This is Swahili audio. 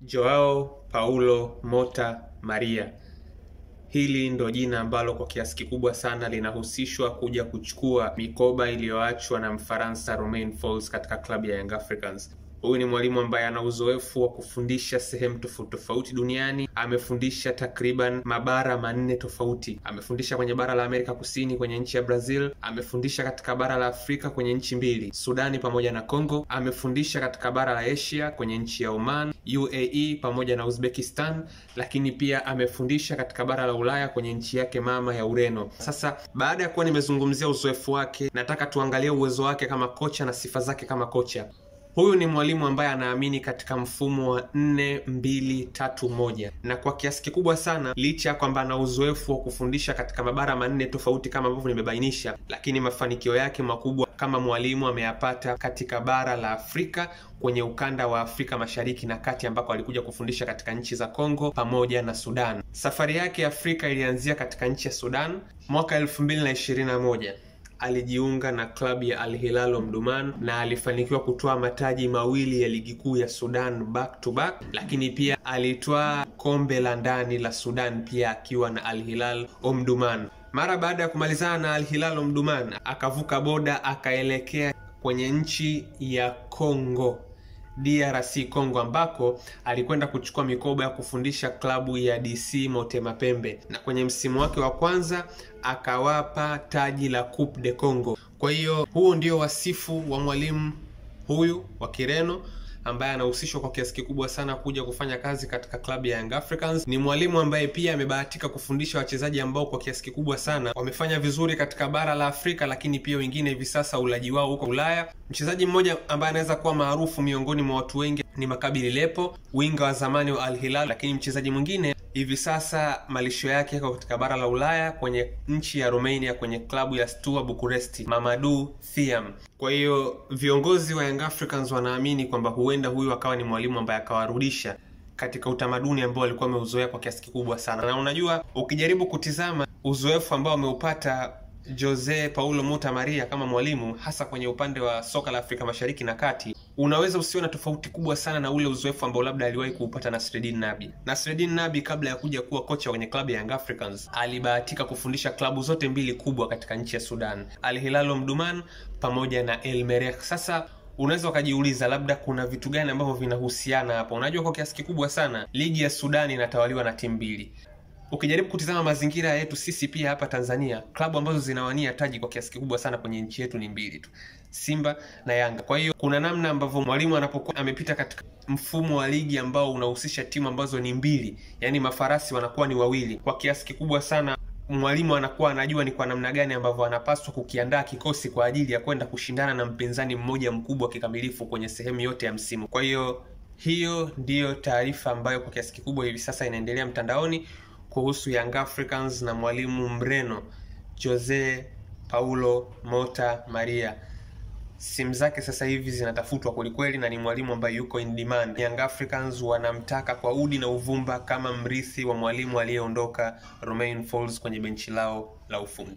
Joao Paulo Mota Maria. Hili ndo jina ambalo kwa kiasi kikubwa sana linahusishwa kuja kuchukua mikoba iliyoachwa na Mfaransa Romain Folz katika klabu ya Young Africans. Huyu ni mwalimu ambaye ana uzoefu wa kufundisha sehemu tofauti duniani. Amefundisha takriban mabara 4 tofauti. Amefundisha kwenye bara la Amerika Kusini kwenye nchi ya Brazil, amefundisha katika bara la Afrika kwenye nchi 2, Sudani pamoja na Kongo, amefundisha katika bara la Asia kwenye nchi ya Oman, UAE pamoja na Uzbekistan, lakini pia amefundisha katika bara la Ulaya kwenye nchi yake mama ya Ureno. Sasa baada ya kuwa nimezungumzia uzoefu wake, nataka tuangalie uwezo wake kama kocha na sifa zake kama kocha. Huyu ni mwalimu ambaye anaamini katika mfumo wa 4-2-3-1, na kwa kiasi kikubwa sana, licha kwamba ana uzoefu wa kufundisha katika mabara 4 tofauti kama ambavyo nimebainisha, lakini mafanikio yake makubwa kama mwalimu ameyapata katika bara la Afrika, kwenye ukanda wa Afrika Mashariki na Kati, ambako alikuja kufundisha katika nchi za Kongo pamoja na Sudan. Safari yake Afrika ilianzia katika nchi ya Sudan mwaka 2021. Alijiunga na klabu ya Al Hilal Omdurman na alifanikiwa kutoa mataji 2 ya ligi kuu ya Sudan back to back, lakini pia alitoa kombe la ndani la Sudan pia akiwa na Al Hilal Omdurman. Mara baada ya kumalizana na Al Hilal Omdurman, akavuka boda akaelekea kwenye nchi ya Kongo, DRC Kongo, ambako alikwenda kuchukua mikoba ya kufundisha klabu ya DC Motema Pembe, na kwenye msimu wake wa kwanza akawapa taji la Coupe de Congo. Kwa hiyo huo ndio wasifu wa mwalimu huyu wa Kireno ambaye anahusishwa kwa kiasi kikubwa sana kuja kufanya kazi katika klabu ya Young Africans. Ni mwalimu ambaye pia amebahatika kufundisha wachezaji ambao kwa kiasi kikubwa sana wamefanya vizuri katika bara la Afrika, lakini pia wengine hivi sasa ulaji wao huko Ulaya. Mchezaji mmoja ambaye anaweza kuwa maarufu miongoni mwa watu wengi ni Maccabi Lepo, winga wa zamani wa Al Hilal, lakini mchezaji mwingine hivi sasa malisho yake yako katika bara la Ulaya kwenye nchi ya Romania kwenye klabu ya Steaua Bucuresti, Mamadou Thiam. Kwa hiyo viongozi wa Young Africans wanaamini kwamba huenda huyu akawa ni mwalimu ambaye akawarudisha katika utamaduni ambao alikuwa ameuzoea kwa kiasi kikubwa sana. Na unajua, ukijaribu kutizama uzoefu ambao ameupata Jose Paulo Mota Maria kama mwalimu, hasa kwenye upande wa soka la Afrika Mashariki na Kati, unaweza usiona tofauti kubwa sana na ule uzoefu ambao labda aliwahi kuupata Nasreddine Nabi. Nasreddine Nabi kabla ya kuja kuwa kocha kwenye klabu ya Young Africans, alibahatika kufundisha klabu zote 2 kubwa katika nchi ya Sudan, Al Hilal Omdurman pamoja na El Merreikh. Sasa unaweza ukajiuliza labda kuna vitu gani ambavyo vinahusiana hapa. Unajua, kwa kiasi kikubwa sana ligi ya Sudan inatawaliwa na timu 2. Ukijaribu kutizama mazingira yetu sisi pia hapa Tanzania, klabu ambazo zinawania taji kwa kiasi kikubwa sana kwenye nchi yetu ni 2 tu, Simba na Yanga. Kwa hiyo kuna namna ambavyo mwalimu anapokuwa amepita katika mfumo wa ligi ambao unahusisha timu ambazo ni 2, yani mafarasi wanakuwa ni 2, kwa kiasi kikubwa sana mwalimu anakuwa anajua ni kwa namna gani ambavyo anapaswa kukiandaa kikosi kwa ajili ya kwenda kushindana na mpinzani mmoja mkubwa kikamilifu kwenye sehemu yote ya msimu. Kwa hiyo hiyo ndiyo taarifa ambayo kwa kiasi kikubwa hivi sasa inaendelea mtandaoni kuhusu Young Africans na mwalimu Mreno Jose Paulo Mota Maria. Simu zake sasa hivi zinatafutwa kwelikweli, na ni mwalimu ambaye yuko in demand. Young Africans wanamtaka kwa udi na uvumba kama mrithi wa mwalimu aliyeondoka Romain Folz kwenye benchi lao la ufundi.